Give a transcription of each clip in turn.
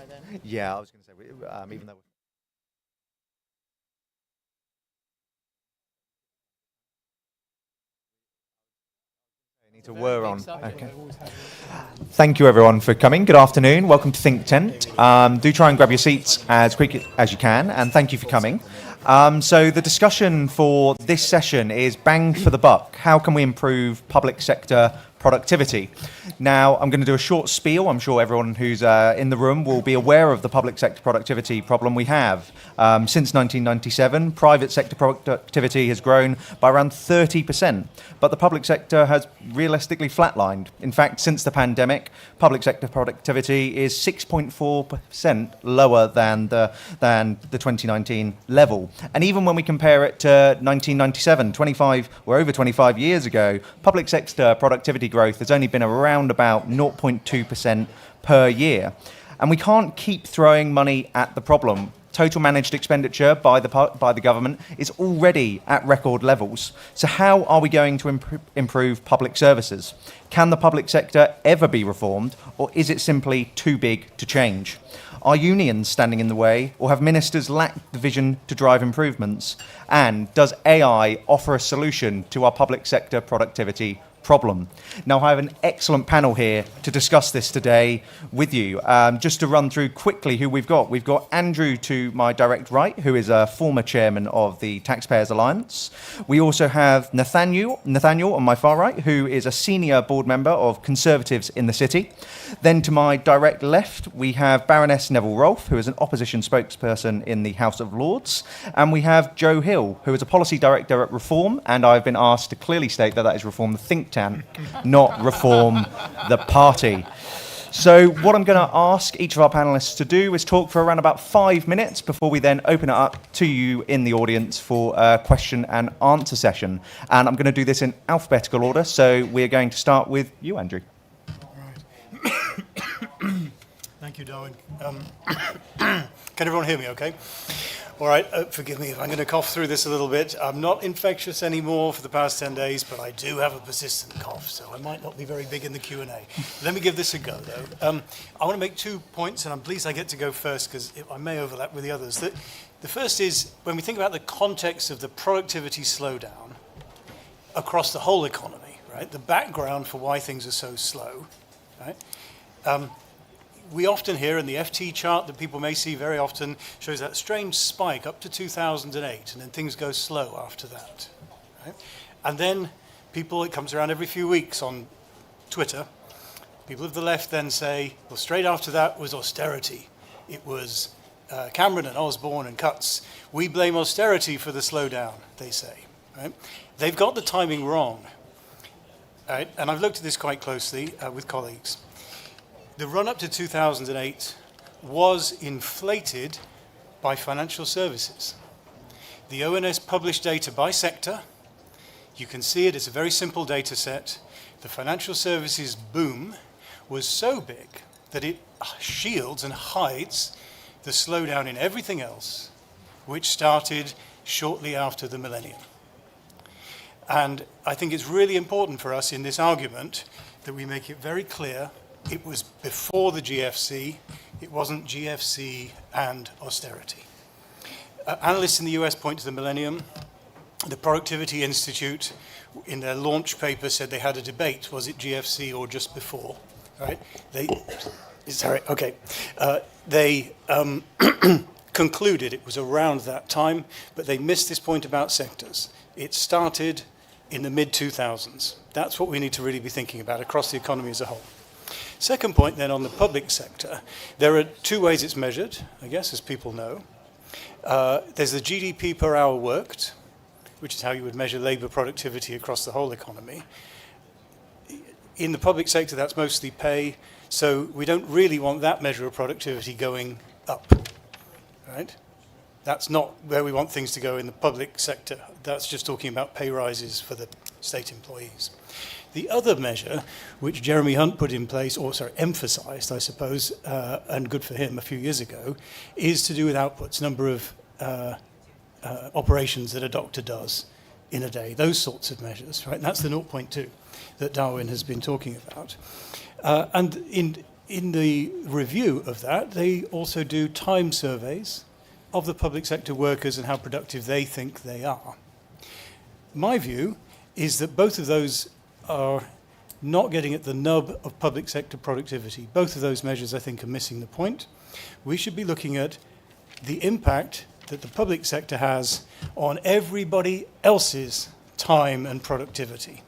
by then. Yeah, I was going to say, even though we're on. Okay. Thank you everyone for coming. Good afternoon. Welcome to Think Tent. Do try and grab your seats as quick as you can, and thank you for coming. So the discussion for this session is bang for the buck. How can we improve public sector productivity? Now, I'm going to do a short spiel. I'm sure everyone who's in the room will be aware of the public sector productivity problem we have. Since 1997, private sector productivity has grown by around 30%, but the public sector has realistically flatlined. In fact, since the pandemic, public sector productivity is 6.4% lower than the 2019 level. And even when we compare it to 1997, over 25 years ago, public sector productivity growth has only been around about 0.2% per year. And we can't keep throwing money at the problem. Total managed expenditure by the government is already at record levels. So how are we going to improve public services? Can the public sector ever be reformed, or is it simply too big to change? Are unions standing in the way, or have ministers lacked the vision to drive improvements? And does AI offer a solution to our public sector productivity problem? Now, I have an excellent panel here to discuss this today with you. Just to run through quickly who we've got. We've got Andrew to my direct right, who is a former chairman of the Taxpayers Alliance. We also have Nathaniel on my far right, who is a senior board member of Conservatives in the City. Then to my direct left, we have Baroness Neville Rolfe, who is an opposition spokesperson in the House of Lords. And we have Joe Hill, who is a policy director at Reform, and I've been asked to clearly state that is Reform the think tank, not Reform the party. So what I'm going to ask each of our panelists to do is talk for around about 5 minutes before we then open it up to you in the audience for a question and answer session. And I'm going to do this in alphabetical order, so we're going to start with you, Andrew. Thank you, Darwin. Can everyone hear me okay? All right, forgive me if I'm going to cough through this a little bit. I'm not infectious anymore for the past 10 days, but I do have a persistent cough, so I might not be very big in the Q&A. Let me give this a go, though. I want to make 2 points, and I'm pleased I get to go first, because I may overlap with the others. The first is, when we think about the context of the productivity slowdown across the whole economy, right, the background for why things are so slow, right, we often hear, and the FT chart that people may see very often shows that strange spike up to 2008, and then things go slow after that. Right? And then it comes around every few weeks on Twitter, people of the left then say, well, straight after that was austerity. It was Cameron and Osborne and cuts. We blame austerity for the slowdown, they say. Right? They've got the timing wrong. Right? And I've looked at this quite closely with colleagues. The run-up to 2008 was inflated by financial services. The ONS published data by sector. You can see it, it's a very simple data set. The financial services boom was so big that it shields and hides the slowdown in everything else, which started shortly after the millennium. And I think it's really important for us in this argument that we make it very clear it was before the GFC, it wasn't GFC and austerity. Analysts in the US point to the millennium. The Productivity Institute, in their launch paper, said they had a debate. Was it GFC or just before? Right? They concluded it was around that time, but they missed this point about sectors. It started in the mid-2000s. That's what we need to really be thinking about across the economy as a whole. Second point then on the public sector, there are 2 ways it's measured, I guess, as people know. There's the GDP per hour worked, which is how you would measure labour productivity across the whole economy. In the public sector, that's mostly pay, so we don't really want that measure of productivity going up, right? That's not where we want things to go in the public sector. That's just talking about pay rises for the state employees. The other measure, which Jeremy Hunt put in place, emphasised, I suppose, and good for him a few years ago, is to do with outputs, number of operations that a doctor does in a day, those sorts of measures, right? And that's the 0.2 that Darwin has been talking about. And in the review of that, they also do time surveys of the public sector workers and how productive they think they are. My view is that both of those are not getting at the nub of public sector productivity. Both of those measures, I think, are missing the point. We should be looking at the impact that the public sector has on everybody else's time and productivity,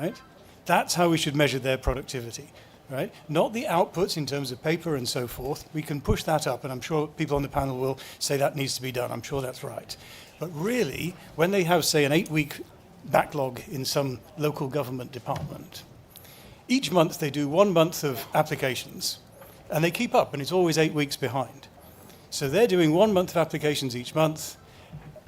right? That's how we should measure their productivity, right? Not the outputs in terms of paper and so forth. We can push that up, and I'm sure people on the panel will say that needs to be done. I'm sure that's right. But really, when they have, say, an 8-week backlog in some local government department, each month they do 1 month of applications, and they keep up, and it's always 8 weeks behind. So they're doing 1 month of applications each month,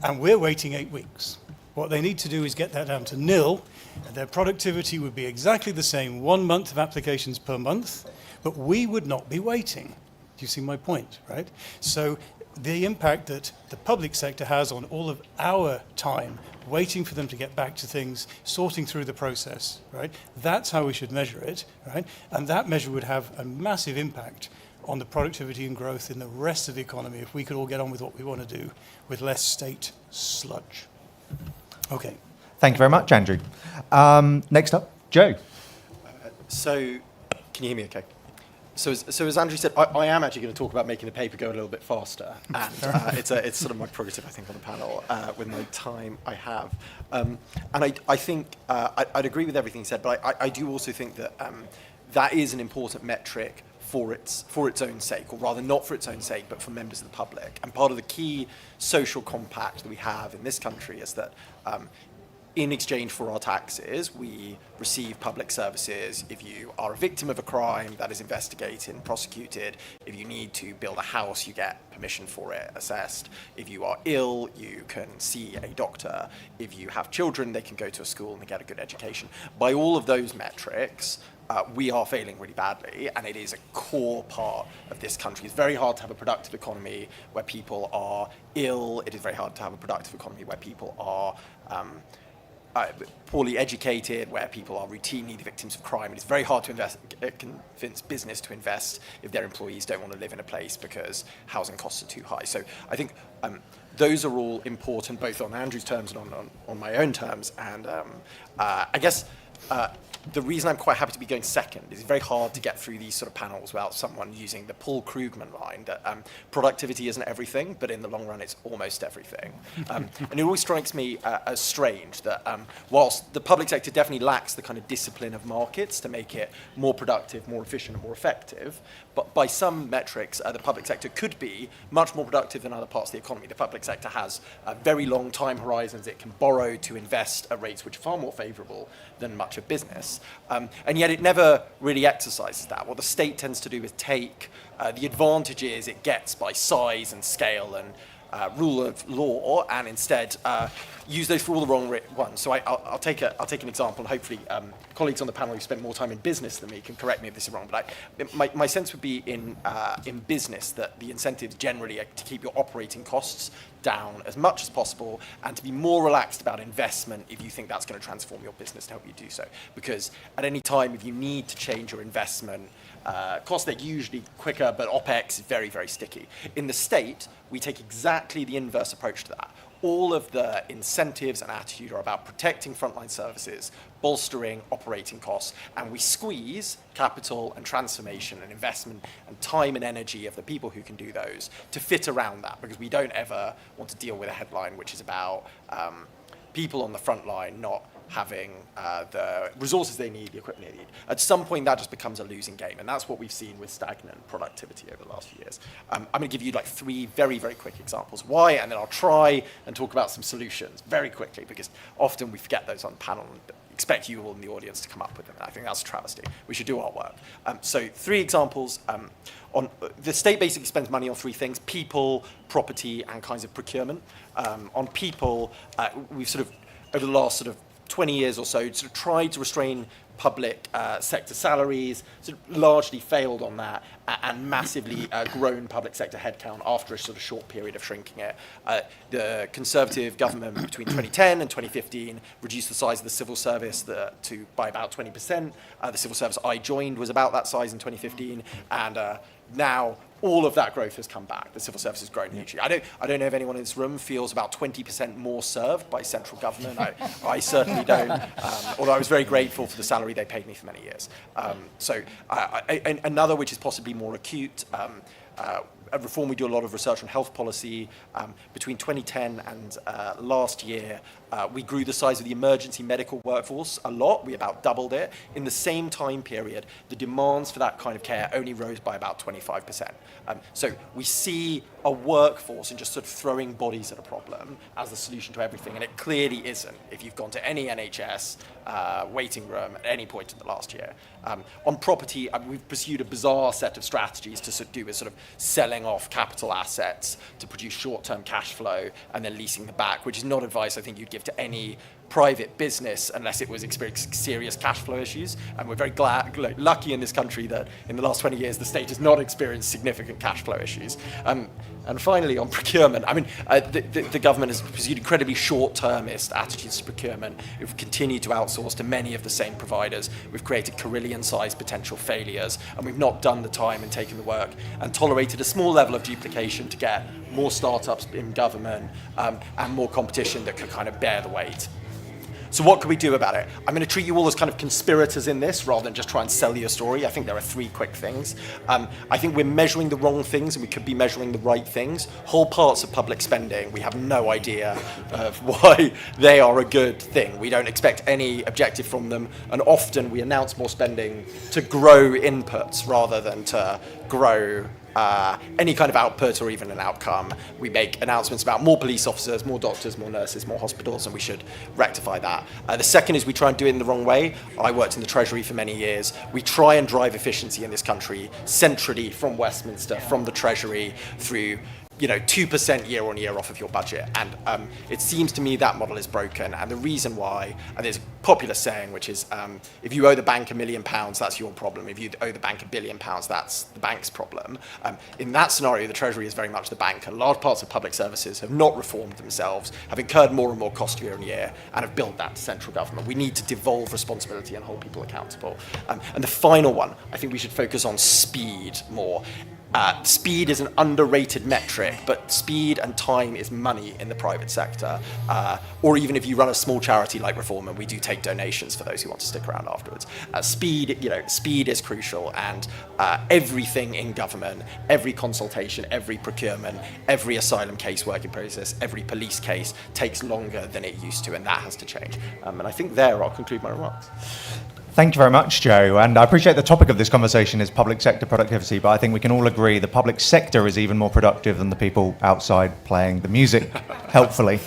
and we're waiting 8 weeks. What they need to do is get that down to nil, and their productivity would be exactly the same, 1 month of applications per month, but we would not be waiting. Do you see my point, right? So the impact that the public sector has on all of our time, waiting for them to get back to things, sorting through the process, right? That's how we should measure it, right? And that measure would have a massive impact on the productivity and growth in the rest of the economy if we could all get on with what we want to do with less state sludge. Okay. Thank you very much, Andrew. Next up, Joe. So, can you hear me okay? So as Andrew said, I am actually going to talk about making the paper go a little bit faster. And it's sort of my prerogative, I think, on the panel with my time I have. And I think I'd agree with everything he said, but I do also think that that is an important metric for its own sake, or rather not for its own sake, but for members of the public. And part of the key social compact that we have in this country is that in exchange for our taxes, we receive public services. If you are a victim of a crime, that is investigated and prosecuted. If you need to build a house, you get permission for it assessed. If you are ill, you can see a doctor. If you have children, they can go to a school and they get a good education. By all of those metrics, we are failing really badly, and it is a core part of this country. It's very hard to have a productive economy where people are ill. It is very hard to have a productive economy where people are poorly educated, where people are routinely the victims of crime. It's very hard to convince business to invest if their employees don't want to live in a place because housing costs are too high. So I think those are all important, both on Andrew's terms and on my own terms. And I guess the reason I'm quite happy to be going second is it's very hard to get through these sort of panels without someone using the Paul Krugman line that productivity isn't everything, but in the long run it's almost everything. And it always strikes me as strange that whilst the public sector definitely lacks the kind of discipline of markets to make it more productive, more efficient, and more effective, but by some metrics the public sector could be much more productive than other parts of the economy. The public sector has very long time horizons. It can borrow to invest at rates which are far more favourable than much of business. And yet it never really exercises that. What the state tends to do is take the advantages it gets by size and scale and rule of law, and instead use those for all the wrong ones. So I'll take an example, and hopefully colleagues on the panel who spend more time in business than me can correct me if this is wrong. But my sense would be in business that the incentives generally are to keep your operating costs down as much as possible, and to be more relaxed about investment if you think that's going to transform your business to help you do so. Because at any time, if you need to change your investment, costs are usually quicker, but OPEX is very, very sticky. In the state, we take exactly the inverse approach to that. All of the incentives and attitude are about protecting frontline services, bolstering operating costs, and we squeeze capital and transformation and investment and time and energy of the people who can do those to fit around that, because we don't ever want to deal with a headline which is about people on the front line not having the resources they need, the equipment they need. At some point, that just becomes a losing game, and that's what we've seen with stagnant productivity over the last few years. I'm going to give you like 3 very, very quick examples why, and then I'll try and talk about some solutions very quickly, because often we forget those on the panel and expect you all in the audience to come up with them. I think that's a travesty. We should do our work. So 3 examples. On the state basically spends money on 3 things: people, property, and kinds of procurement. On people, we've sort of, over the last sort of 20 years or so, sort of tried to restrain public sector salaries, sort of largely failed on that, and massively grown public sector headcount after a sort of short period of shrinking it. The Conservative government between 2010 and 2015 reduced the size of the civil service by about 20%. The civil service I joined was about that size in 2015, and now all of that growth has come back. The civil service has grown hugely. I don't know if anyone in this room feels about 20% more served by central government. I certainly don't, although I was very grateful for the salary they paid me for many years. And another, which is possibly more acute, at Reform, we do a lot of research on health policy. Between 2010 and last year, we grew the size of the emergency medical workforce a lot. We about doubled it. In the same time period, the demands for that kind of care only rose by about 25%. So we see a workforce and just sort of throwing bodies at a problem as the solution to everything, and it clearly isn't if you've gone to any NHS waiting room at any point in the last year. On property, we've pursued a bizarre set of strategies to do with sort of selling off capital assets to produce short-term cash flow and then leasing them back, which is not advice I think you'd give to any private business unless it was experiencing serious cash flow issues. And we're very lucky in this country that in the last 20 years the state has not experienced significant cash flow issues. And finally, on procurement, the government has pursued incredibly short-termist attitudes to procurement. We've continued to outsource to many of the same providers. We've created Carillion-sized potential failures, and we've not done the time and taken the work and tolerated a small level of duplication to get more startups in government and more competition that could kind of bear the weight. So what could we do about it? I'm going to treat you all as kind of conspirators in this rather than just try and sell you a story. I think there are three quick things. I think we're measuring the wrong things and we could be measuring the right things. Whole parts of public spending, we have no idea of why they are a good thing. We don't expect any objective from them, and often we announce more spending to grow inputs rather than to grow any kind of output or even an outcome. We make announcements about more police officers, more doctors, more nurses, more hospitals, and we should rectify that. The second is we try and do it in the wrong way. I worked in the Treasury for many years. We try and drive efficiency in this country centrally from Westminster, from the Treasury, through 2% year on year off of your budget. And it seems to me that model is broken. And the reason why, and there's a popular saying, which is, if you owe the bank £1 million, that's your problem. If you owe the bank £1 billion, that's the bank's problem. In that scenario, the Treasury is very much the bank. And large parts of public services have not reformed themselves, have incurred more and more cost year on year, and have built that to central government. We need to devolve responsibility and hold people accountable. And the final one, I think we should focus on speed more. Speed is an underrated metric, but speed and time is money in the private sector. Or even if you run a small charity like Reform, and we do take donations for those who want to stick around afterwards. Speed is crucial, and everything in government, every consultation, every procurement, every asylum case working process, every police case takes longer than it used to, and that has to change. And I think there I'll conclude my remarks. Thank you very much, Joe. And I appreciate the topic of this conversation is public sector productivity, but I think we can all agree the public sector is even more productive than the people outside playing the music, helpfully.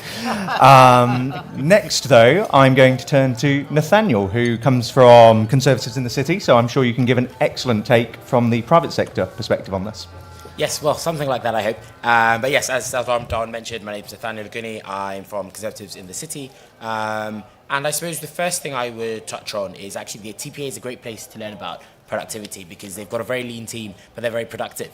Next, though, I'm going to turn to Nathaniel, who comes from Conservatives in the City, so I'm sure you can give an excellent take from the private sector perspective on this. Yes, well, something like that, I hope. But yes, as Darwin mentioned, my name is Nathaniel Laguni. I'm from Conservatives in the City. And I suppose the first thing I would touch on is actually the TPA is a great place to learn about productivity because they've got a very lean team, but they're very productive.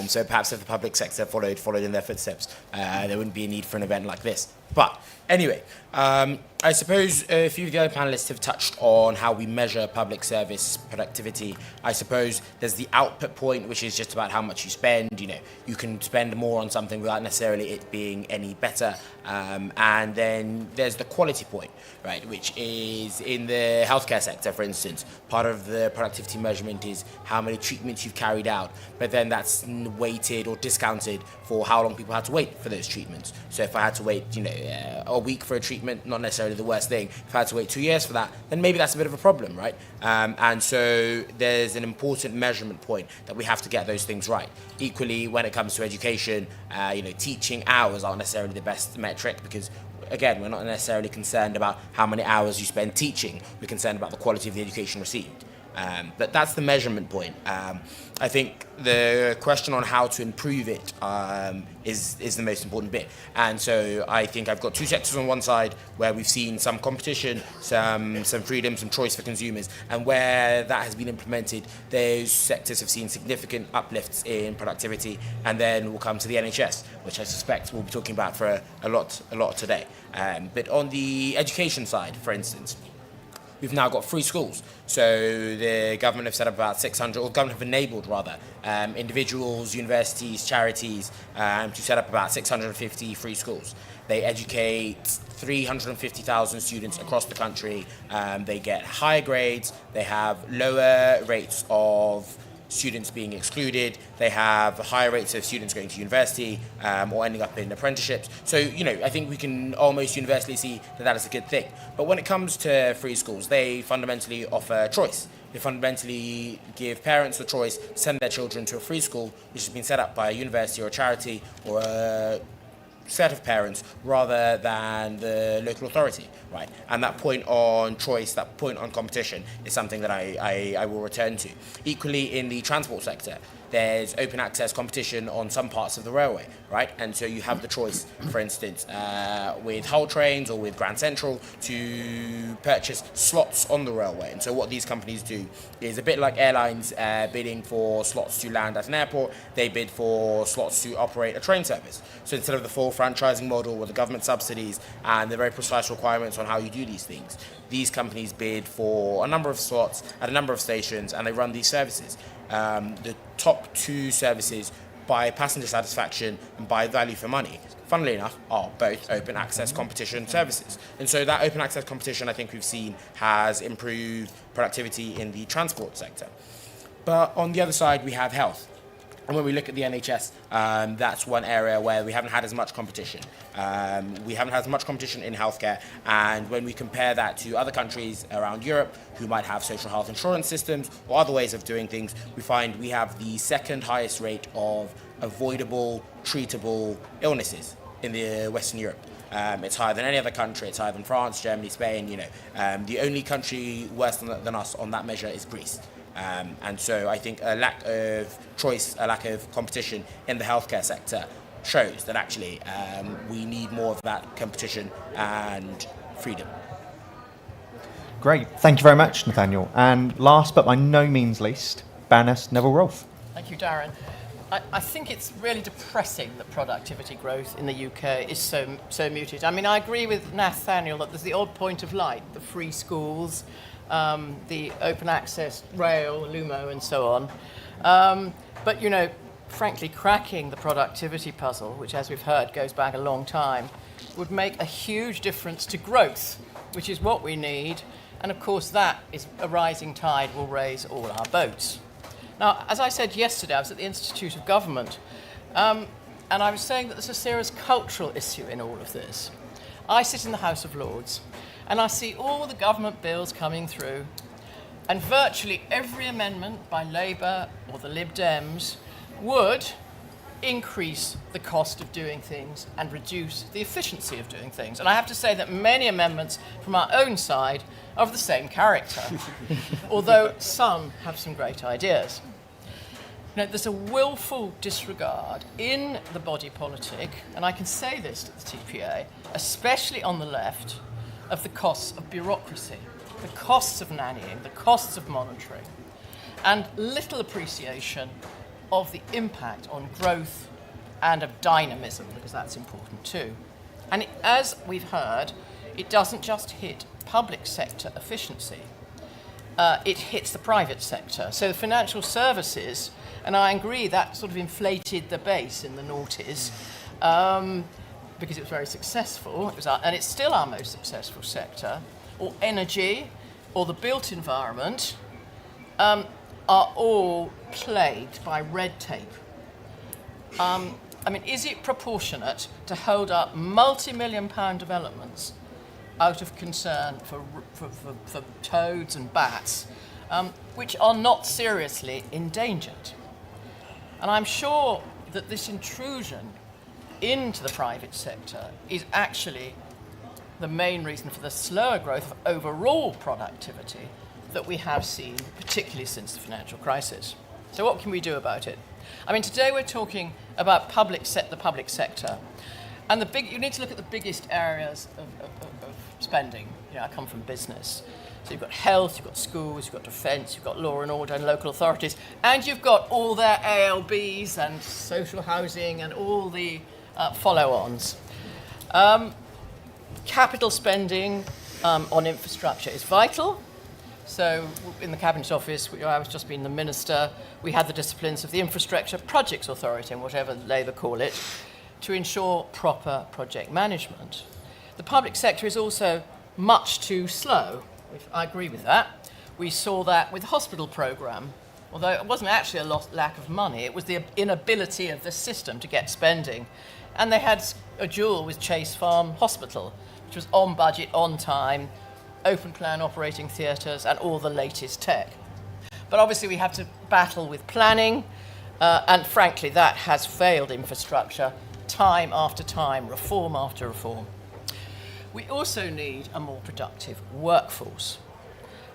So perhaps if the public sector followed in their footsteps, there wouldn't be a need for an event like this. But anyway, I suppose a few of the other panelists have touched on how we measure public service productivity. I suppose there's the output point, which is just about how much you spend. You can spend more on something without necessarily it being any better. And then there's the quality point, right, which is in the healthcare sector, for instance. Part of the productivity measurement is how many treatments you've carried out, but then that's weighted or discounted for how long people had to wait for those treatments. So if I had to wait, a week for a treatment, not necessarily the worst thing. If I had to wait 2 years for that, then maybe that's a bit of a problem, right? And so there's an important measurement point that we have to get those things right. Equally, when it comes to education, teaching hours aren't necessarily the best metric because, again, we're not necessarily concerned about how many hours you spend teaching. We're concerned about the quality of the education received. But that's the measurement point. I think the question on how to improve it is the most important bit. And so I think I've got two sectors on one side where we've seen some competition, some freedom, some choice for consumers, and where that has been implemented, those sectors have seen significant uplifts in productivity. And then we'll come to the NHS, which I suspect we'll be talking about for a lot today. But on the education side, for instance, we've now got free schools. So the government have set up about 600, or government have enabled rather, individuals, universities, charities to set up about 650 free schools. They educate 350,000 students across the country. They get higher grades. They have lower rates of students being excluded. They have higher rates of students going to university or ending up in apprenticeships. So, I think we can almost universally see that is a good thing. But when it comes to free schools, they fundamentally offer choice. They fundamentally give parents the choice to send their children to a free school, which has been set up by a university or a charity or a set of parents rather than the local authority, right? And that point on choice, that point on competition is something that I will return to. Equally, in the transport sector, there's open access competition on some parts of the railway, right? And so you have the choice, for instance, with Hull Trains or with Grand Central to purchase slots on the railway. And so what these companies do is a bit like airlines bidding for slots to land at an airport, they bid for slots to operate a train service. So instead of the full franchising model with the government subsidies and the very precise requirements on how you do these things, these companies bid for a number of slots at a number of stations and they run these services. The top two services by passenger satisfaction and by value for money, funnily enough, are both open access competition services. And so that open access competition, I think we've seen, has improved productivity in the transport sector. But on the other side, we have health. And when we look at the NHS, that's one area where we haven't had as much competition. We haven't had as much competition in healthcare. And when we compare that to other countries around Europe who might have social health insurance systems or other ways of doing things, we find we have the second highest rate of avoidable, treatable illnesses in the Western Europe. It's higher than any other country. It's higher than France, Germany, Spain. The only country worse than us on that measure is Greece. And so I think a lack of choice, a lack of competition in the healthcare sector shows that actually we need more of that competition and freedom. Great. Thank you very much, Nathaniel. And last but by no means least, Baroness Neville Rolfe. Thank you, Darren. I think it's really depressing that productivity growth in the UK is so muted. I mean, I agree with Nathaniel that there's the odd point of light, the free schools, the open access rail, Lumo, and so on. But, frankly, cracking the productivity puzzle, which, as we've heard, goes back a long time, would make a huge difference to growth, which is what we need. And, of course, that is a rising tide will raise all our boats. Now, as I said yesterday, I was at the Institute of Government, and I was saying that there's a serious cultural issue in all of this. I sit in the House of Lords, and I see all the government bills coming through, and virtually every amendment by Labour or the Lib Dems would increase the cost of doing things and reduce the efficiency of doing things. And I have to say that many amendments from our own side are of the same character, although some have some great ideas. There's a willful disregard in the body politic, and I can say this to the TPA, especially on the left, of the costs of bureaucracy, the costs of nannying, the costs of monitoring, and little appreciation of the impact on growth and of dynamism, because that's important too. And as we've heard, it doesn't just hit public sector efficiency, it hits the private sector. So the financial services, and I agree that sort of inflated the base in the noughties, because it was very successful, and it's still our most successful sector, or energy, or the built environment, are all plagued by red tape. Is it proportionate to hold up multi-million-pound developments out of concern for toads and bats, which are not seriously endangered? And I'm sure that this intrusion into the private sector is actually the main reason for the slower growth of overall productivity that we have seen, particularly since the financial crisis. So what can we do about it? I mean, today we're talking about the public sector. And you need to look at the biggest areas of spending. I come from business. So you've got health, you've got schools, you've got defence, you've got law and order and local authorities, and you've got all their ALBs and social housing and all the follow-ons. Capital spending on infrastructure is vital. So in the Cabinet Office, I was just being the minister, we had the disciplines of the Infrastructure Projects Authority, and whatever Labour call it, to ensure proper project management. The public sector is also much too slow. I agree with that. We saw that with the hospital programme. Although it wasn't actually a lack of money, it was the inability of the system to get spending. And they had a duel with Chase Farm Hospital, which was on budget, on time, open plan operating theatres and all the latest tech. But obviously we have to battle with planning, and frankly that has failed infrastructure time after time, reform after reform. We also need a more productive workforce.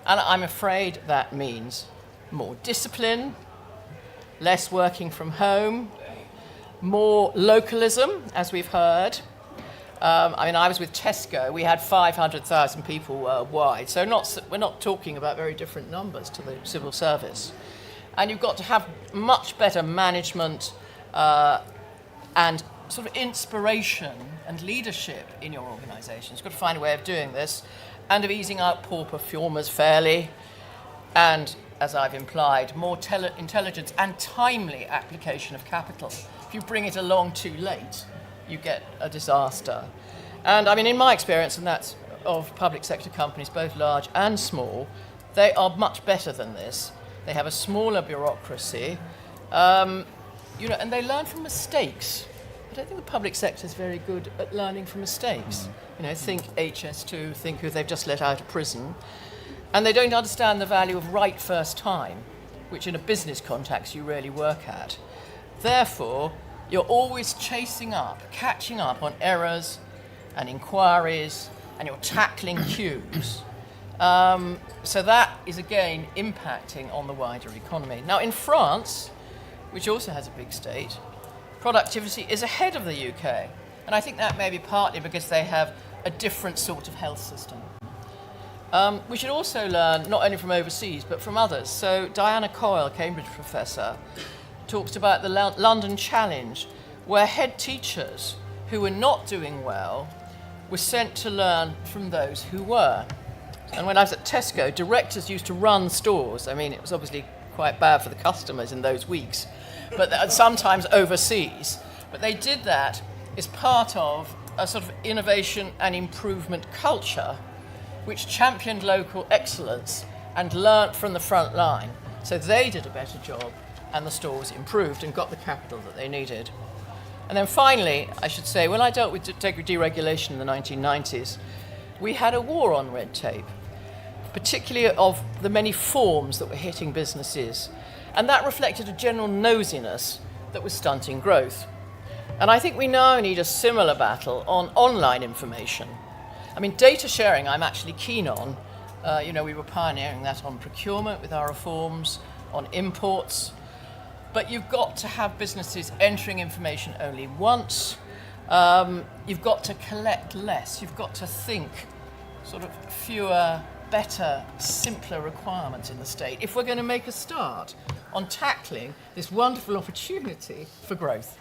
And I'm afraid that means more discipline, less working from home, more localism, as we've heard. I was with Tesco. We had 500,000 people worldwide. So we're not talking about very different numbers to the civil service. And you've got to have much better management and sort of inspiration and leadership in your organisations. You've got to find a way of doing this and of easing out poor performers fairly and, as I've implied, more intelligence and timely application of capital. If you bring it along too late, you get a disaster. And I mean, in my experience, and that's of public sector companies, both large and small, they are much better than this. They have a smaller bureaucracy, and they learn from mistakes. I don't think the public sector is very good at learning from mistakes. Think HS2, think who they've just let out of prison. And they don't understand the value of right first time, which in a business context you really work at. Therefore, you're always catching up on errors and inquiries, and you're tackling queues. So that is again impacting on the wider economy. Now in France, which also has a big state, productivity is ahead of the UK. And I think that may be partly because they have a different sort of health system. We should also learn not only from overseas, but from others. So Diana Coyle, Cambridge professor, talks about the London Challenge, where head teachers who were not doing well were sent to learn from those who were. And when I was at Tesco, directors used to run stores. I mean, it was obviously quite bad for the customers in those weeks, but sometimes overseas. But they did that as part of a sort of innovation and improvement culture which championed local excellence and learnt from the front line. So they did a better job and the stores improved and got the capital that they needed. And then finally, I should say, when I dealt with deregulation in the 1990s, we had a war on red tape, particularly of the many forms that were hitting businesses. And that reflected a general nosiness that was stunting growth. And I think we now need a similar battle on online information. I mean, data sharing I'm actually keen on. We were pioneering that on procurement with our reforms, on imports. But you've got to have businesses entering information only once. You've got to collect less. You've got to think sort of fewer, better, simpler requirements in the state if we're going to make a start on tackling this wonderful opportunity for growth.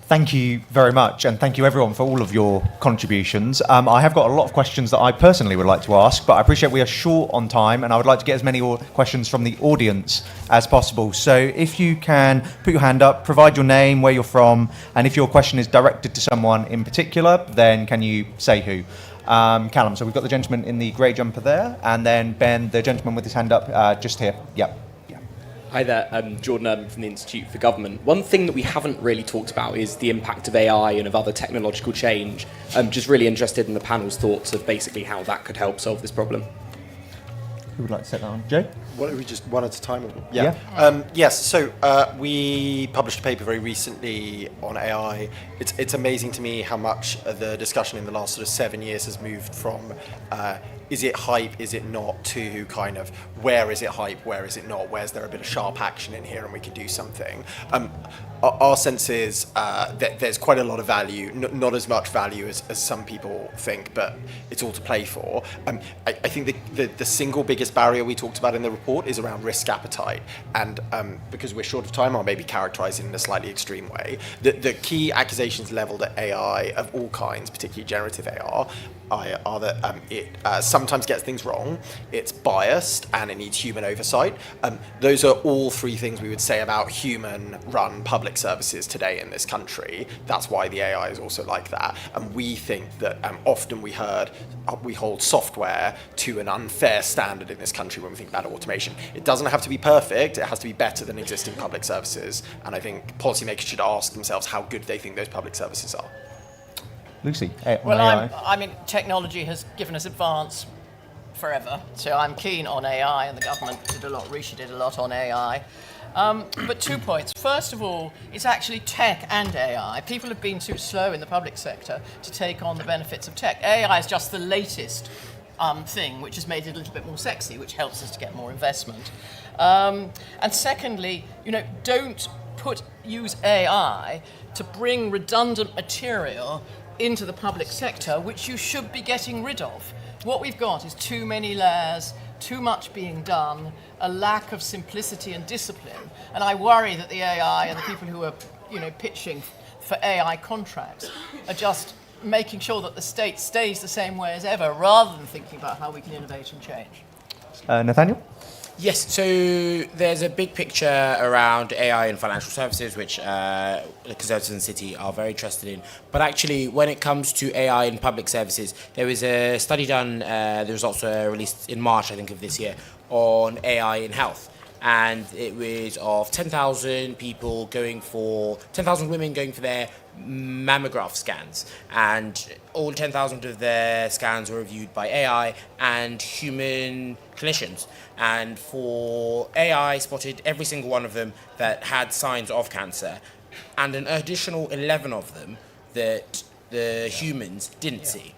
Thank you very much, and thank you everyone for all of your contributions. I have got a lot of questions that I personally would like to ask, but I appreciate we are short on time, and I would like to get as many questions from the audience as possible. So if you can put your hand up, provide your name, where you're from, and if your question is directed to someone in particular, then can you say who? Callum, so we've got the gentleman in the grey jumper there, and then Ben, the gentleman with his hand up just here. Yep. Hi there, Jordan from the Institute for Government. One thing that we haven't really talked about is the impact of AI and of other technological change. I'm just really interested in the panel's thoughts of basically how that could help solve this problem. Who would like to set that on? Joe? What are we just one at a time? Yeah. Yes. So we published a paper very recently on AI. It's amazing to me how much the discussion in the last sort of 7 years has moved from is it hype, is it not, to kind of where is it hype, where is it not, where's there a bit of sharp action in here and we can do something. Our sense is that there's quite a lot of value, not as much value as some people think, but it's all to play for. I think the single biggest barrier we talked about in the report is around risk appetite, and because we're short of time, I'll maybe characterize it in a slightly extreme way. The key accusations leveled at AI of all kinds, particularly generative AI, are that it sometimes gets things wrong, it's biased, and it needs human oversight. Those are all three things we would say about human-run public services today in this country. That's why the AI is also like that. And we think that often we hold software to an unfair standard in this country when we think about automation. It doesn't have to be perfect, it has to be better than existing public services. And I think policymakers should ask themselves how good they think those public services are. Lucy, Well, AI. I mean, technology has given us advance forever, so I'm keen on AI, and the government did a lot, Rishi did a lot on AI. But 2 points. First of all, it's actually tech and AI. People have been too slow in the public sector to take on the benefits of tech. AI is just the latest thing, which has made it a little bit more sexy, which helps us to get more investment. And secondly, don't use AI to bring redundant material into the public sector, which you should be getting rid of. What we've got is too many layers, too much being done, a lack of simplicity and discipline. And I worry that the AI and the people who are, pitching for AI contracts are just making sure that the state stays the same way as ever, rather than thinking about how we can innovate and change. Nathaniel? Yes, so there's a big picture around AI in financial services, which the Conservatives in the City are very interested in. But actually, when it comes to AI in public services, there was a study done, the results were released in March, I think, of this year, on AI in health. And it was of 10,000 women going for their mammograph scans, and all 10,000 of their scans were reviewed by AI and human clinicians. And for AI spotted every single one of them that had signs of cancer, and an additional 11 of them that the humans didn't see.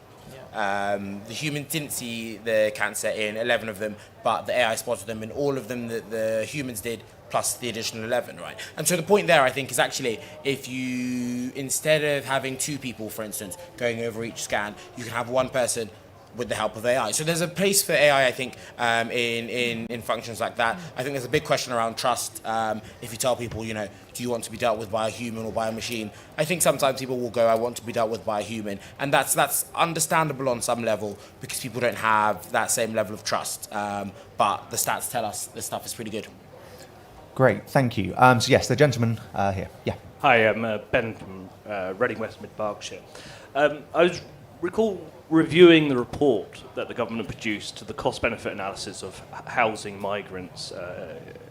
The humans didn't see the cancer in 11 of them, but the AI spotted them in all of them that the humans did, plus the additional 11, right? And so the point there, I think, is actually if you, instead of having two people, for instance, going over each scan, you can have one person with the help of AI. So there's a place for AI, I think, in functions like that. I think there's a big question around trust. If you tell people, do you want to be dealt with by a human or by a machine? I think sometimes people will go, I want to be dealt with by a human. And that's understandable on some level, because people don't have that same level of trust. But the stats tell us this stuff is pretty good. Great, thank you. So yes, the gentleman here. Yeah. Hi, I'm Ben from Reading, West Mid, Berkshire. I recall reviewing the report that the government produced, the cost-benefit analysis of housing migrants,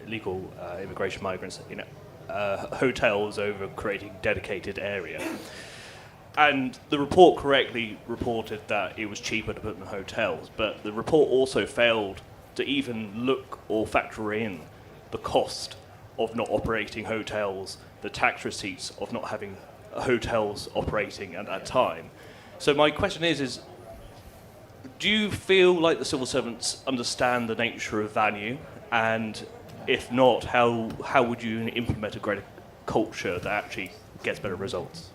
illegal immigration migrants in hotels over creating dedicated area. And the report correctly reported that it was cheaper to put them in hotels, but the report also failed to even look or factor in the cost of not operating hotels, the tax receipts of not having hotels operating at that time. So my question is do you feel like the civil servants understand the nature of value? And if not, how would you implement a greater culture that actually gets better results?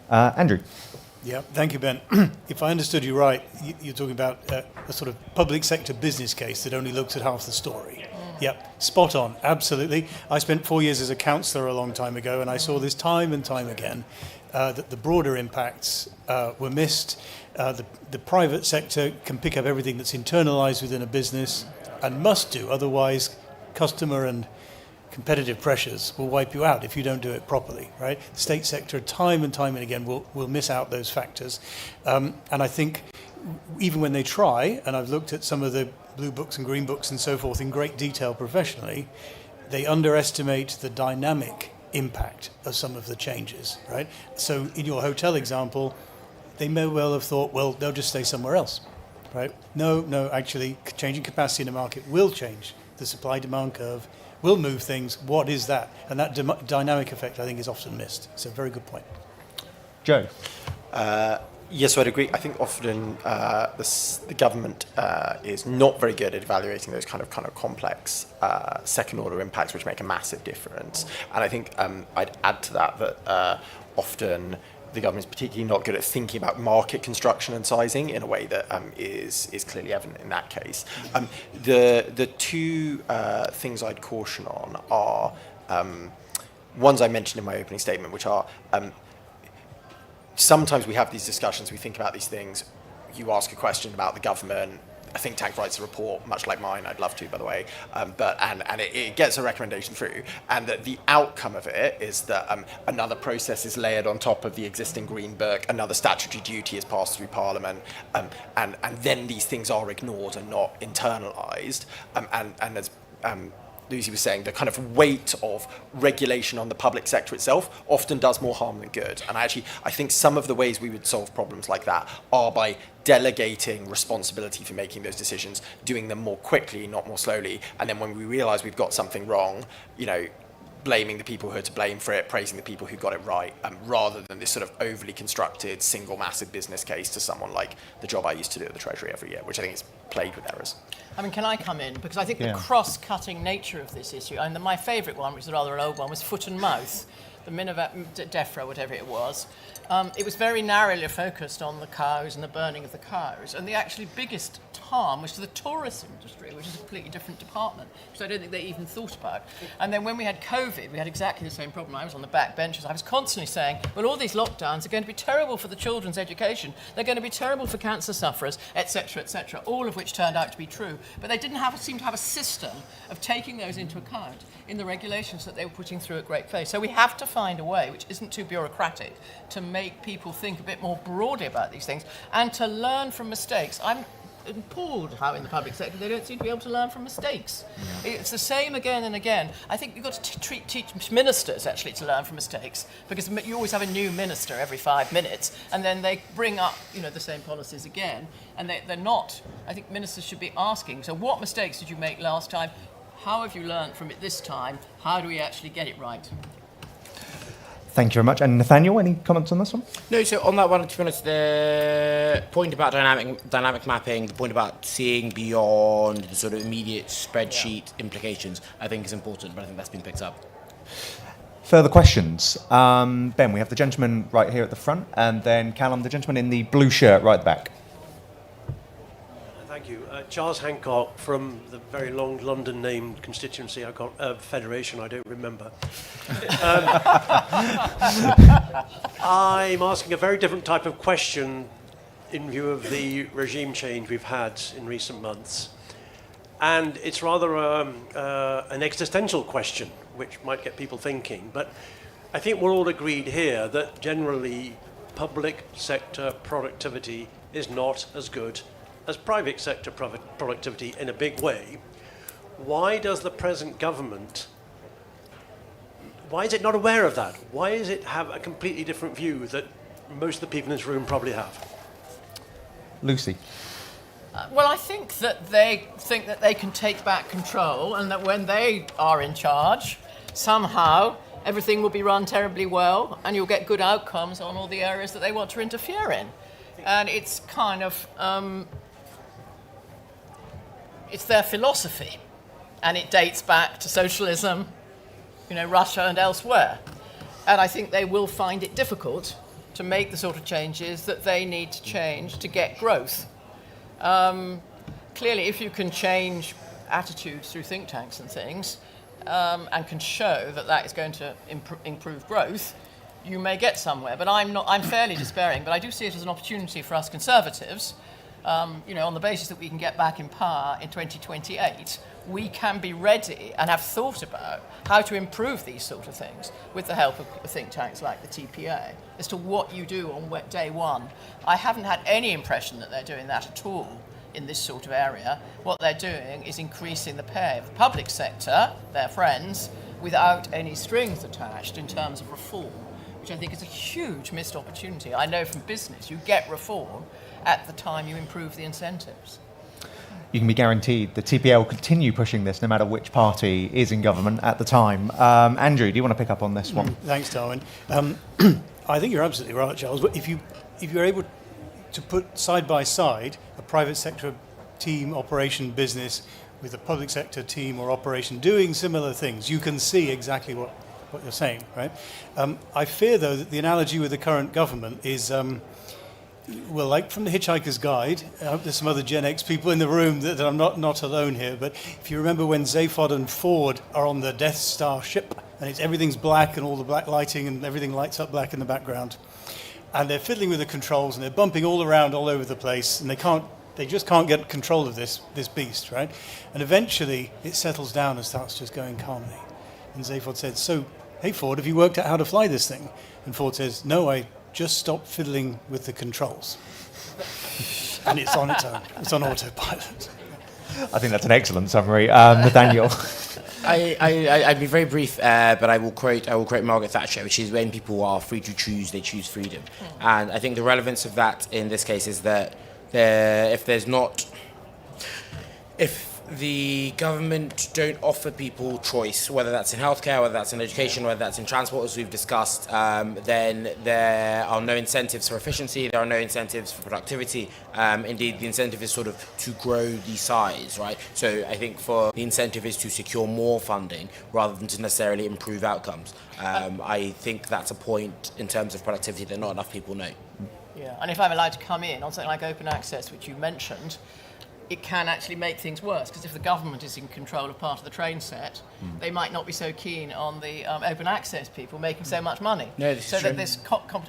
Andrew? Yeah, thank you, Ben. If I understood you right, you're talking about a sort of public sector business case that only looks at half the story. Yep, spot on, absolutely. I spent 4 years as a counsellor a long time ago, and I saw this time and time again, that the broader impacts were missed. The private sector can pick up everything that's internalised within a business and must do, otherwise customer and competitive pressures will wipe you out if you don't do it properly, right? The state sector time and time and again will miss out those factors. And I think even when they try, and I've looked at some of the blue books and green books and so forth in great detail professionally, they underestimate the dynamic impact of some of the changes, right? So in your hotel example, they may well have thought, well, they'll just stay somewhere else. right? No, actually, changing capacity in the market will change the supply-demand curve, will move things. What is that? And that dynamic effect, I think, is often missed. It's a very good point. Joe? Yes, I'd agree. I think often the government is not very good at evaluating those kind of complex second-order impacts, which make a massive difference. And I think I'd add to that often the government is particularly not good at thinking about market construction and sizing in a way that is clearly evident in that case. The two things I'd caution on are ones I mentioned in my opening statement, which are sometimes we have these discussions, we think about these things, you ask a question about the government, a think tank writes a report, much like mine, I'd love to, by the way, and it gets a recommendation through, and that the outcome of it is that another process is layered on top of the existing Green Book, another statutory duty is passed through Parliament, and then these things are ignored and not internalised, and as Lucy was saying, the kind of weight of regulation on the public sector itself often does more harm than good. And I think some of the ways we would solve problems like that are by delegating responsibility for making those decisions, doing them more quickly, not more slowly. And then when we realise we've got something wrong, blaming the people who are to blame for it, praising the people who got it right, rather than this sort of overly constructed single massive business case to someone like the job I used to do at the Treasury every year, which I think is plagued with errors. I mean, can I come in? Because I think the cross-cutting nature of this issue, and my favourite one, which is rather an old one, was foot and mouth, the DEFRA, whatever it was. It was very narrowly focused on the cows and the burning of the cows, and the actually biggest harm was to the tourism industry, which is a completely different department, which I don't think they even thought about. And then when we had COVID, we had exactly the same problem. I was on the back benches. I was constantly saying, well, all these lockdowns are going to be terrible for the children's education. They're going to be terrible for cancer sufferers, etc., etc., all of which turned out to be true. But they didn't seem to have a system of taking those into account in the regulations that they were putting through at great pace. So we have to find a way, which isn't too bureaucratic, to make people think a bit more broadly about these things and to learn from mistakes. I'm appalled how in the public sector they don't seem to be able to learn from mistakes. Yeah. It's the same again and again. I think you've got to teach ministers actually to learn from mistakes, because you always have a new minister every 5 minutes, and then they bring up the same policies again, and they're not. I think ministers should be asking, so what mistakes did you make last time? How have you learned from it this time? How do we actually get it right? Thank you very much. And Nathaniel, any comments on this one? No, so on that one, to be honest, the point about dynamic mapping, the point about seeing beyond the sort of immediate spreadsheet implications, I think is important, but I think that's been picked up. Further questions? Ben, we have the gentleman right here at the front, and then Callum, the gentleman in the blue shirt right at the back. Thank you. Charles Hancock from the very long London-named constituency, federation, I don't remember. I'm asking a very different type of question in view of the regime change we've had in recent months. And it's rather an existential question, which might get people thinking. But I think we're all agreed here that generally public sector productivity is not as good as private sector productivity in a big way. Why does the present government, why is it not aware of that? Why does it have a completely different view that most of the people in this room probably have? Lucy. Well, I think that they think that they can take back control, and that when they are in charge, somehow everything will be run terribly well and you'll get good outcomes on all the areas that they want to interfere in. And it's kind of it's their philosophy, and it dates back to socialism, Russia and elsewhere. And I think they will find it difficult to make the sort of changes that they need to change to get growth. Clearly, if you can change attitudes through think tanks and things, and can show that that is going to improve growth, you may get somewhere. But I'm fairly despairing, but I do see it as an opportunity for us Conservatives. On the basis that we can get back in power in 2028, we can be ready and have thought about how to improve these sort of things with the help of think tanks like the TPA as to what you do on day one. I haven't had any impression that they're doing that at all in this sort of area. What they're doing is increasing the pay of the public sector, their friends, without any strings attached in terms of reform. which I think is a huge missed opportunity. I know from business, you get reform at the time you improve the incentives. You can be guaranteed the TPA will continue pushing this no matter which party is in government at the time. Andrew, do you want to pick up on this one? Thanks, Darwin. I think you're absolutely right, Charles. If you're able to put side by side a private sector team operation business with a public sector team or operation doing similar things, you can see exactly what you're saying, right? I fear, though, that the analogy with the current government is, well, like from the Hitchhiker's Guide, I hope there's some other Gen X people in the room that I'm not alone here, but if you remember when Zaphod and Ford are on the Death Star ship, and everything's black and all the black lighting and everything lights up black in the background, and they're fiddling with the controls and they're bumping all around all over the place, and they just can't get control of this beast, right? And eventually it settles down and starts just going calmly. And Zaphod said, "So, hey Ford, have you worked out how to fly this thing?" And Ford says, "No, I just stopped fiddling with the controls." And it's on its own. It's on autopilot. I think that's an excellent summary. Nathaniel. I'd be very brief, but I will quote Margaret Thatcher, which is when people are free to choose, they choose freedom. And I think the relevance of that in this case is that if the government don't offer people choice, whether that's in healthcare, whether that's in education, whether that's in transport, as we've discussed, then there are no incentives for efficiency, there are no incentives for productivity. Indeed, the incentive is sort of to grow the size, right? So I think the incentive is to secure more funding rather than to necessarily improve outcomes. I think that's a point in terms of productivity that not enough people know. Yeah, and if I'm allowed to come in on something like open access, which you mentioned, it can actually make things worse, because if the government is in control of part of the train set, they might not be so keen on the open access people making so much money. No, this is true. That this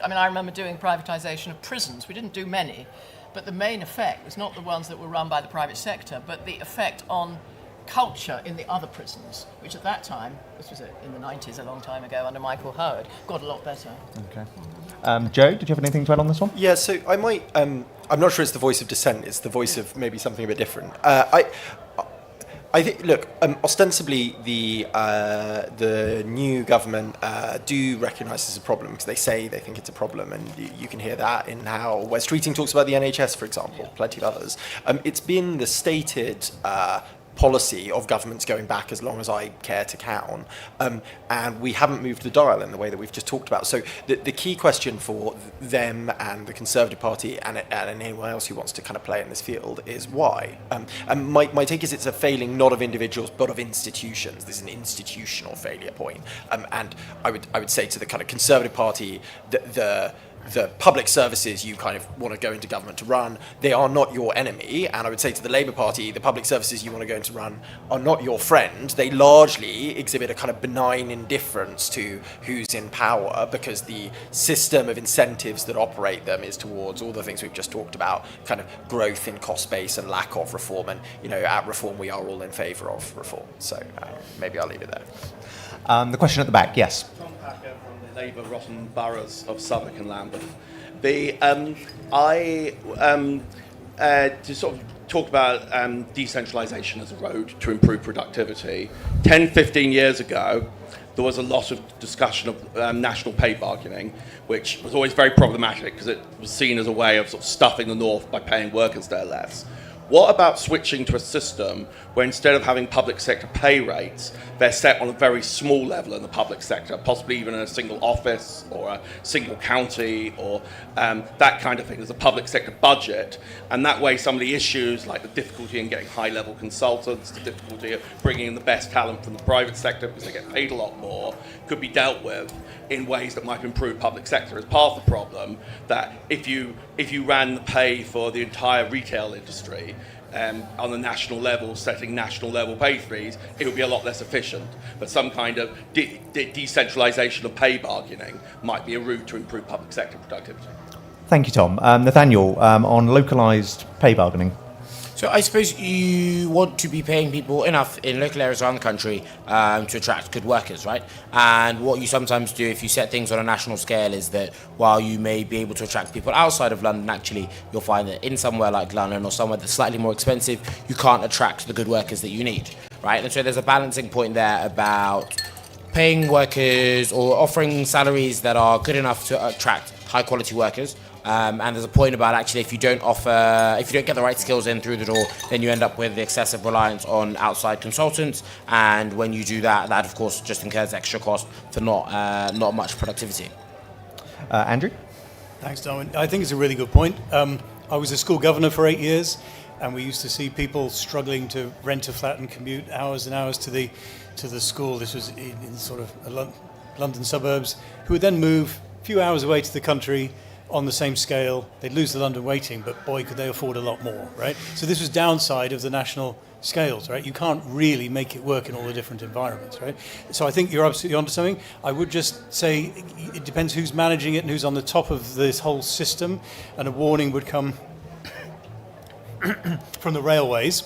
I remember doing privatisation of prisons. We didn't do many, but the main effect was not the ones that were run by the private sector, but the effect on culture in the other prisons, which at that time, this was in the 90s, a long time ago, under Michael Howard, got a lot better. Okay. Joe, did you have anything to add on this one? Yeah, so I might. I'm not sure it's the voice of dissent. It's the voice of maybe something a bit different. I think. Look, ostensibly the new government do recognise this as a problem, because they say they think it's a problem, and you can hear that in how Wes Streeting talks about the NHS, for example, plenty of others. It's been the stated policy of governments going back as long as I care to count, and we haven't moved the dial in the way that we've just talked about. So the key question for them and the Conservative Party and anyone else who wants to kind of play in this field is why. And my take is it's a failing not of individuals but of institutions. This is an institutional failure point. And I would say to the kind of Conservative Party that the public services you kind of want to go into government to run, they are not your enemy. And I would say to the Labour Party, the public services you want to go into run are not your friend. They largely exhibit a kind of benign indifference to who's in power, because the system of incentives that operate them is towards all the things we've just talked about, kind of growth in cost base and lack of reform. And, at Reform, we are all in favour of reform. So maybe I'll leave it there. The question at the back, yes. Labour rotten boroughs of Southwark and Lambeth. To sort of talk about decentralisation as a road to improve productivity. 10, 15 years ago, there was a lot of discussion of national pay bargaining, which was always very problematic because it was seen as a way of sort of stuffing the North by paying workers there less. What about switching to a system where instead of having public sector pay rates, they're set on a very small level in the public sector, possibly even in a single office or a single county or that kind of thing. There's a public sector budget, and that way some of the issues like the difficulty in getting high-level consultants, the difficulty of bringing in the best talent from the private sector because they get paid a lot more, could be dealt with in ways that might improve public sector. As part of the problem that if you ran the pay for the entire retail industry on a national level, setting national level pay freeze, it would be a lot less efficient. But some kind of decentralisation of pay bargaining might be a route to improve public sector productivity. Thank you, Tom. Nathaniel, on localised pay bargaining. So I suppose you want to be paying people enough in local areas around the country to attract good workers, right? And what you sometimes do if you set things on a national scale is that while you may be able to attract people outside of London, actually you'll find that in somewhere like London or somewhere that's slightly more expensive, you can't attract the good workers that you need, right? And so there's a balancing point there about paying workers or offering salaries that are good enough to attract high quality workers. And there's a point about actually if you don't get the right skills in through the door, then you end up with the excessive reliance on outside consultants. And when you do that, that of course just incurs extra cost for not much productivity. Andrew? Thanks, Darwin. I think it's a really good point. I was a school governor for 8 years, and we used to see people struggling to rent a flat and commute hours and hours to the school. This was in sort of London suburbs, who would then move a few hours away to the country on the same scale. They'd lose the London waiting, but boy, could they afford a lot more, right? So this was downside of the national scales, right? You can't really make it work in all the different environments, right? So I think you're absolutely onto something. I would just say it depends who's managing it and who's on the top of this whole system, and a warning would come from the railways,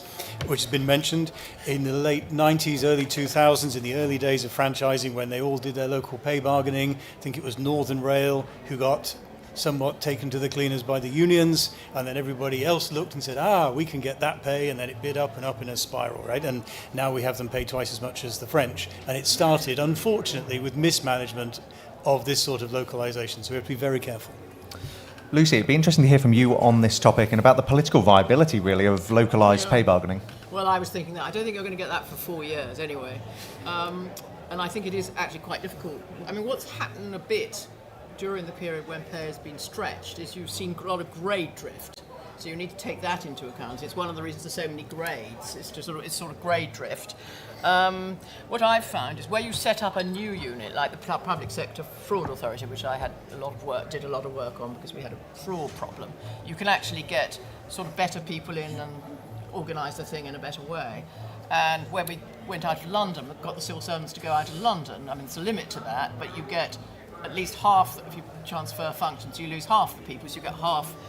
which has been mentioned in the late 90s, early 2000s, in the early days of franchising, when they all did their local pay bargaining. I think it was Northern Rail who got somewhat taken to the cleaners by the unions, and then everybody else looked and said, we can get that pay, and then it bid up and up in a spiral, right? And now we have them pay twice as much as the French. And it started, unfortunately, with mismanagement of this sort of localization, so we have to be very careful. Lucy, it'd be interesting to hear from you on this topic and about the political viability, really, of localised pay bargaining. Well, I was thinking that. I don't think you're going to get that for 4 years anyway. And I think it is actually quite difficult. I mean, what's happened a bit during the period when pay has been stretched is you've seen a lot of grade drift. So you need to take that into account. It's one of the reasons there's so many grades. It's sort of grade drift. What I've found is where you set up a new unit, like the Public Sector Fraud Authority, which I did a lot of work on because we had a fraud problem, you can actually get sort of better people in and organise the thing in a better way. And when we went out of London, we got the civil servants to go out of London. I mean, there's a limit to that, but you get at least half. If you transfer functions, you lose half the people, so you get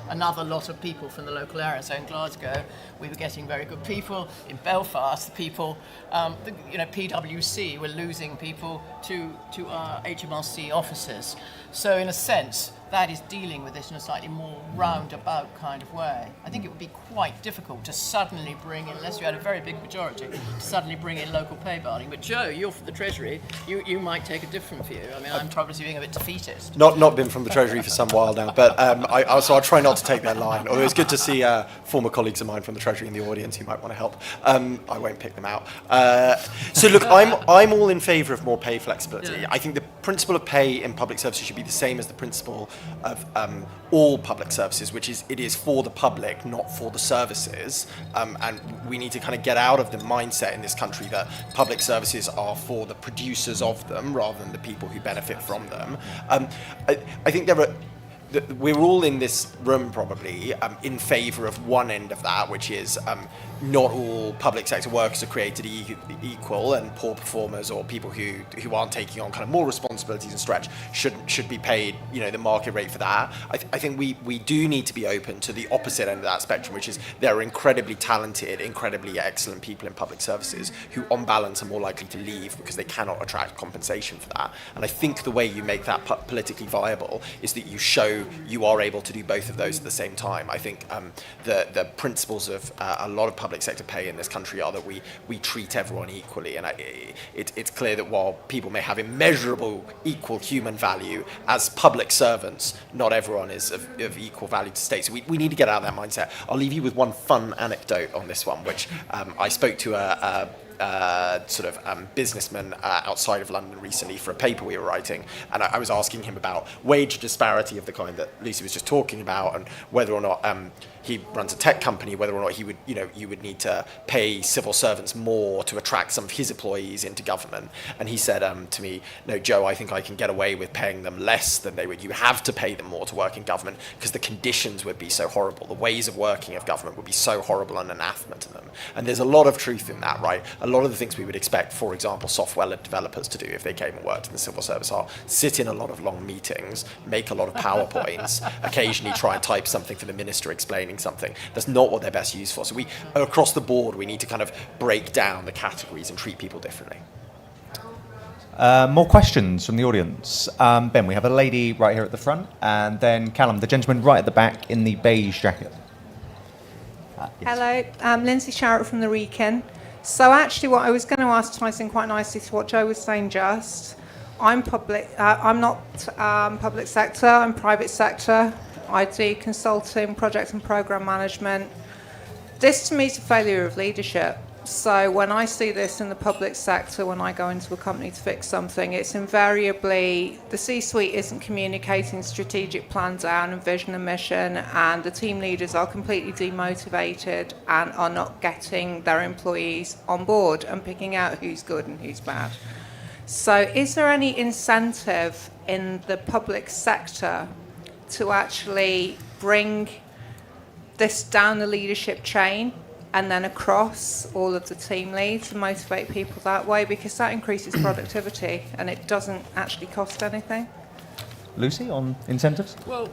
another lot of people from the local area. So in Glasgow, we were getting very good people. In Belfast, the people, PwC were losing people to our HMRC offices. So in a sense, that is dealing with this in a slightly more roundabout kind of way. I think it would be quite difficult to suddenly bring in, unless you had a very big majority, to suddenly bring in local pay bargaining. But Joe, you're from the Treasury, you might take a different view. I mean, I'm probably being a bit defeatist. Not been from the Treasury for some while now, but I'll try not to take their line. Although it's good to see former colleagues of mine from the Treasury in the audience who might want to help. I won't pick them out. So look, I'm all in favour of more pay flexibility. Yeah. I think the principle of pay in public services should be the same as the principle of all public services, which is it is for the public, not for the services. And we need to kind of get out of the mindset in this country that public services are for the producers of them rather than the people who benefit from them. I think we're all in this room probably in favour of one end of that, which is not all public sector workers are created equal, and poor performers or people who aren't taking on kind of more responsibilities and stretch should be paid the market rate for that. I think we do need to be open to the opposite end of that spectrum, which is there are incredibly talented, incredibly excellent people in public services who on balance are more likely to leave because they cannot attract compensation for that. And I think the way you make that politically viable is that you show you are able to do both of those at the same time. I think the principles of a lot of public sector pay in this country are that we treat everyone equally, and it's clear that while people may have immeasurable equal human value as public servants, not everyone is of equal value to state. So we need to get out of that mindset. I'll leave you with one fun anecdote on this one, which I spoke to a businessman outside of London recently for a paper we were writing, and I was asking him about wage disparity of the kind that Lucy was just talking about, and whether or not he runs a tech company, whether or not you would need to pay civil servants more to attract some of his employees into government. And he said to me, "No, Joe, I think I can get away with paying them less than they would. You have to pay them more to work in government because the conditions would be so horrible. The ways of working of government would be so horrible and anathema to them." And there's a lot of truth in that, right? A lot of the things we would expect, for example, software developers to do if they came and worked in the civil service are sit in a lot of long meetings, make a lot of PowerPoints, occasionally try and type something for the minister explaining something. That's not what they're best used for. So across the board, we need to kind of break down the categories and treat people differently. More questions from the audience. Ben, we have a lady right here at the front, and then Callum, the gentleman right at the back in the beige jacket. Yes. Hello, I'm Lindsay Sharrett from the Wrekin. So actually what I was going to ask ties in quite nicely to what Joe was saying just. I'm not public sector, I'm private sector. I do consulting, project and program management. This to me is a failure of leadership. So when I see this in the public sector, when I go into a company to fix something, it's invariably the C-suite isn't communicating strategic plan down and vision and mission, and the team leaders are completely demotivated and are not getting their employees on board and picking out who's good and who's bad. So is there any incentive in the public sector to actually bring this down the leadership chain and then across all of the team leads and motivate people that way? Because that increases productivity and it doesn't actually cost anything. Lucy, on incentives? Well,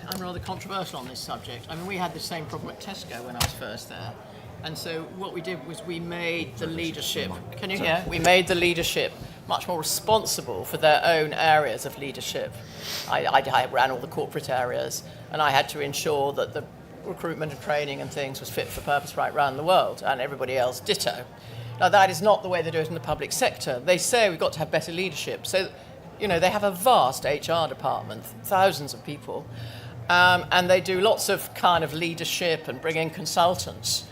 I'm rather controversial on this subject. I mean, we had the same problem at Tesco when I was first there. And so what we did was we made the leadership, can you hear? We made the leadership much more responsible for their own areas of leadership. I ran all the corporate areas, and I had to ensure that the recruitment and training and things was fit for purpose right around the world, and everybody else ditto. Now that is not the way they do it in the public sector. They say we've got to have better leadership. So, you know, they have a vast HR department, thousands of people, and they do lots of kind of leadership and bring in consultants.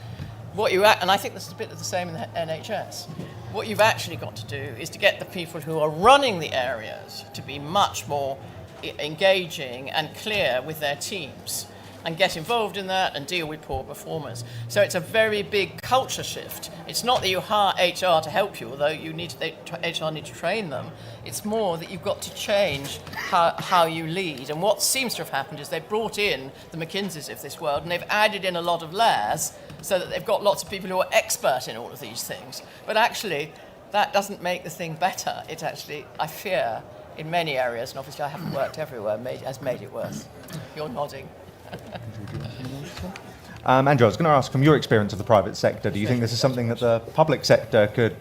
And I think this is a bit of the same in the NHS. What you've actually got to do is to get the people who are running the areas to be much more engaging and clear with their teams and get involved in that and deal with poor performers. So it's a very big culture shift. It's not that you hire HR to help you, although HR need to train them. It's more that you've got to change how you lead. And what seems to have happened is they've brought in the McKinseys of this world and they've added in a lot of layers so that they've got lots of people who are expert in all of these things. But actually, that doesn't make the thing better. It actually, I fear, in many areas, and obviously I haven't worked everywhere, has made it worse. You're nodding. Andrew, I was going to ask, from your experience of the private sector, do you think this is something that the public sector could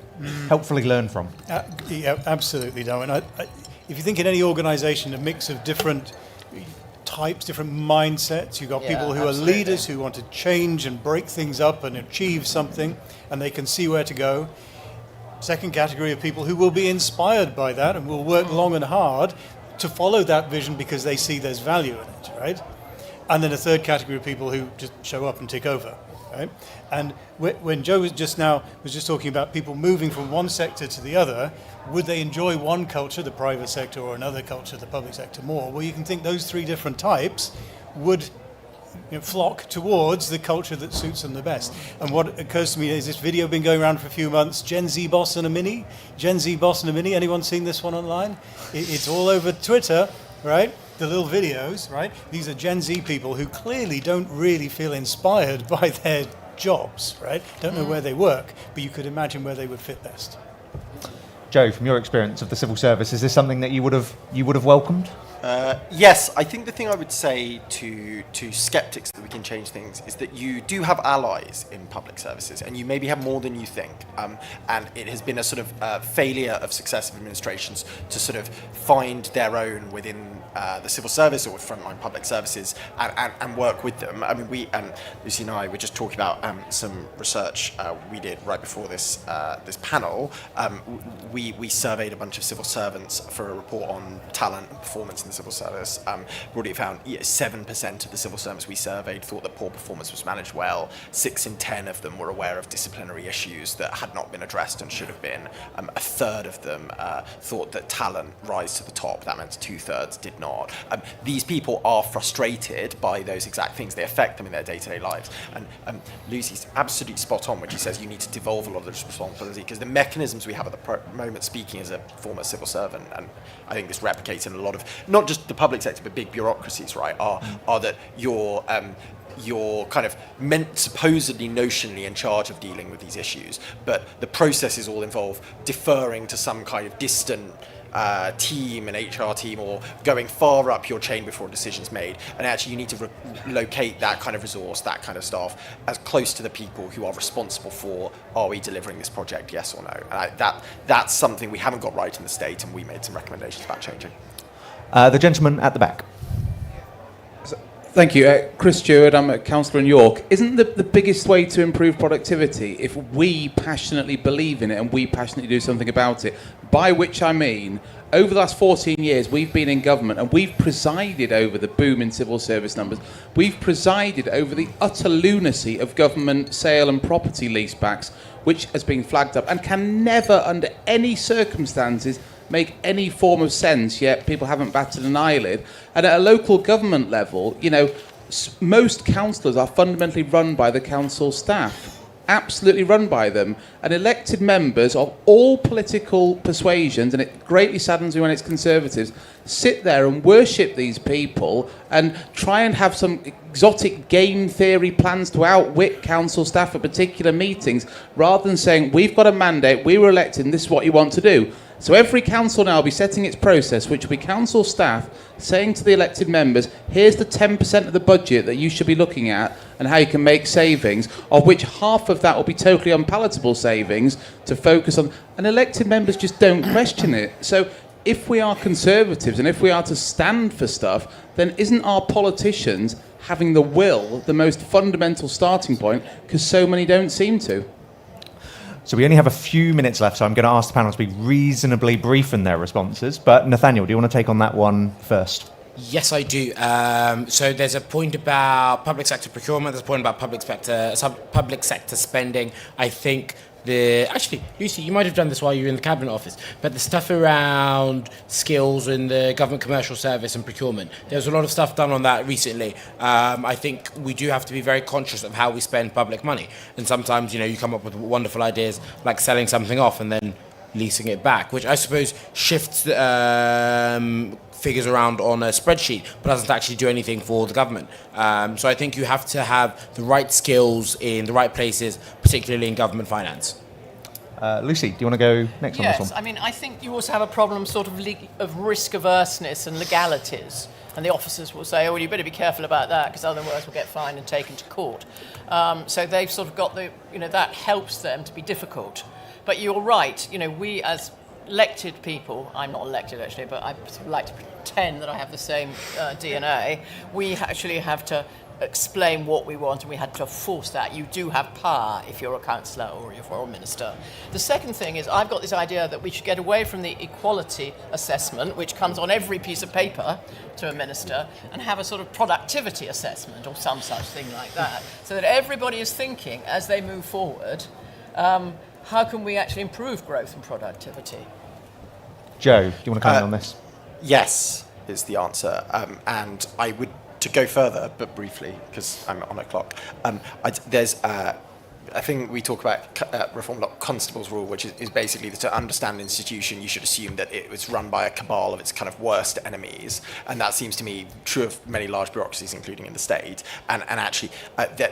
helpfully learn from? Yeah, absolutely, Darwin. If you think in any organisation, a mix of different types, different mindsets, you've got people who are leaders who want to change and break things up and achieve something, and they can see where to go. Second category of people who will be inspired by that and will work long and hard to follow that vision because they see there's value in it, right? And then a third category of people who just show up and take over, right? And when Joe was just talking about people moving from one sector to the other, would they enjoy one culture, the private sector, or another culture, the public sector, more? Well, you can think those three different types would flock towards the culture that suits them the best. And what occurs to me is this video been going around for a few months, Gen Z Boss and a Mini. Gen Z Boss and a Mini, anyone seen this one online? It's all over Twitter, right? The little videos, right? These are Gen Z people who clearly don't really feel inspired by their jobs, right? Don't know where they work, but you could imagine where they would fit best. Joe, from your experience of the civil service, is this something that you would have welcomed? Yes, I think the thing I would say to skeptics that we can change things is that you do have allies in public services, and you maybe have more than you think. And it has been a sort of failure of successive administrations to sort of find their own within the civil service or frontline public services and work with them. I mean, Lucy and I were just talking about some research we did right before this panel. We surveyed a bunch of civil servants for a report on talent and performance in the civil service. Broadly found 7% of the civil servants we surveyed thought that poor performance was managed well. 6 in 10 of them were aware of disciplinary issues that had not been addressed and should have been. A third of them thought that talent rise to the top. That meant 2/3 did not. These people are frustrated by those exact things. They affect them in their day-to-day lives. And Lucy's absolutely spot on when she says you need to devolve a lot of this responsibility, because the mechanisms we have at the moment, speaking as a former civil servant, and I think this replicates in a lot of, not just the public sector, but big bureaucracies, right, are that you're kind of supposedly notionally in charge of dealing with these issues, but the processes all involve deferring to some kind of distant team, an HR team, or going far up your chain before a decision's made. And actually you need to locate that kind of resource, that kind of staff, as close to the people who are responsible for, are we delivering this project, yes or no? And that's something we haven't got right in the state, and we made some recommendations about changing. The gentleman at the back. Thank you. Chris Stewart, I'm a councillor in York. Isn't the biggest way to improve productivity if we passionately believe in it and we passionately do something about it? By which I mean, over the last 14 years, we've been in government and we've presided over the boom in civil service numbers. We've presided over the utter lunacy of government sale and property leasebacks, which has been flagged up and can never, under any circumstances, make any form of sense, yet people haven't batted an eyelid. And at a local government level, you know, most councillors are fundamentally run by the council staff, absolutely run by them. And elected members of all political persuasions, and it greatly saddens me when it's Conservatives, sit there and worship these people and try and have some exotic game theory plans to outwit council staff at particular meetings, rather than saying, we've got a mandate, we were elected, and this is what you want to do. So every council now will be setting its process, which will be council staff saying to the elected members, here's the 10% of the budget that you should be looking at and how you can make savings, of which half of that will be totally unpalatable savings to focus on. And elected members just don't question it. So if we are Conservatives and if we are to stand for stuff, then isn't our politicians having the will the most fundamental starting point, because so many don't seem to? So we only have a few minutes left, so I'm going to ask the panel to be reasonably brief in their responses. But Nathaniel, do you want to take on that one first? Yes, I do. So there's a point about public sector procurement. There's a point about public sector spending. I think actually, Lucy, you might have done this while you were in the Cabinet Office, but the stuff around skills in the government commercial service and procurement, there's a lot of stuff done on that recently. I think we do have to be very conscious of how we spend public money. And sometimes, you know, you come up with wonderful ideas like selling something off and then leasing it back, which I suppose shifts figures around on a spreadsheet, but doesn't actually do anything for the government. So I think you have to have the right skills in the right places, particularly in government finance. Lucy, do you want to go next on this one? Yes, I mean, I think you also have a problem sort of risk averseness and legalities. And the officers will say, oh, well, you better be careful about that, because otherwise we'll get fined and taken to court. So they've sort of got that helps them to be difficult. But you're right, you know, we as elected people, I'm not elected actually, but I sort of like to pretend that I have the same DNA, we actually have to explain what we want, and we had to force that. You do have power if you're a councillor or if you're a minister. The second thing is, I've got this idea that we should get away from the equality assessment, which comes on every piece of paper to a minister, and have a sort of productivity assessment or some such thing like that, so that everybody is thinking as they move forward, how can we actually improve growth and productivity? Joe, do you want to comment on this? Yes, is the answer. And I would, to go further, but briefly, because I'm on a clock, there's I think we talk about reform law constable's rule, which is basically that to understand an institution, you should assume that it was run by a cabal of its kind of worst enemies. And that seems to me true of many large bureaucracies, including in the state. And actually,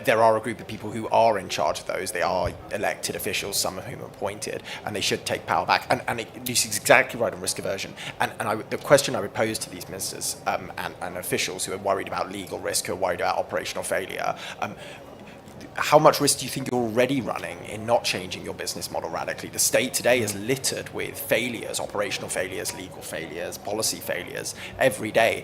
there are a group of people who are in charge of those. They are elected officials, some of whom are appointed, and they should take power back. And Lucy's exactly right on risk aversion. And the question I would pose to these ministers and officials who are worried about legal risk, who are worried about operational failure, how much risk do you think you're already running in not changing your business model radically? The state today is littered with failures, operational failures, legal failures, policy failures every day.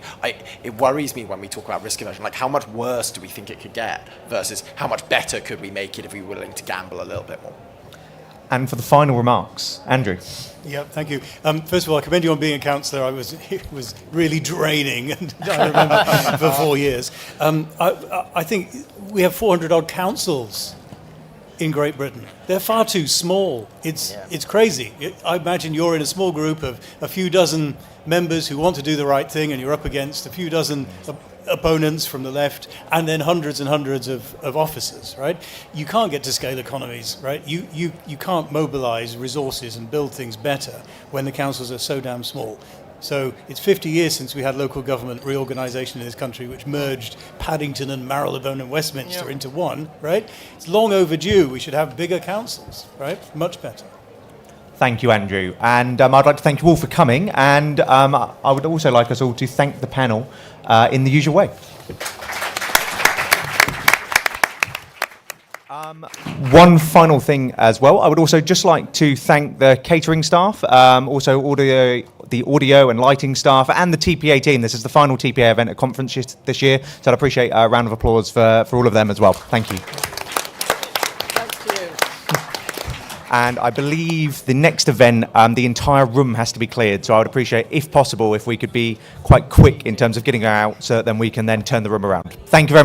It worries me when we talk about risk aversion, like how much worse do we think it could get versus how much better could we make it if we were willing to gamble a little bit more? And for the final remarks, Andrew. Yeah, thank you. First of all, I commend you on being a councillor. It was really draining, and I remember for 4 years. I think we have 400 odd councils in Great Britain. They're far too small. It's crazy. I imagine you're in a small group of a few dozen members who want to do the right thing, and you're up against a few dozen opponents from the left, and then hundreds and hundreds of officers, right? You can't get to scale economies, right? You can't mobilize resources and build things better when the councils are so damn small. So it's 50 years since we had local government reorganisation in this country, which merged Paddington and Marylebone and Westminster into one, right? It's long overdue. We should have bigger councils, right? Much better. Thank you, Andrew. And I'd like to thank you all for coming. And I would also like us all to thank the panel in the usual way. One final thing as well. I would also just like to thank the catering staff, also the audio and lighting staff, and the TPA team. This is the final TPA event at conference this year, so I'd appreciate a round of applause for all of them as well. Thank you. And I believe the next event, the entire room has to be cleared. So I would appreciate, if possible, if we could be quite quick in terms of getting out, so that then we can then turn the room around. Thank you very much.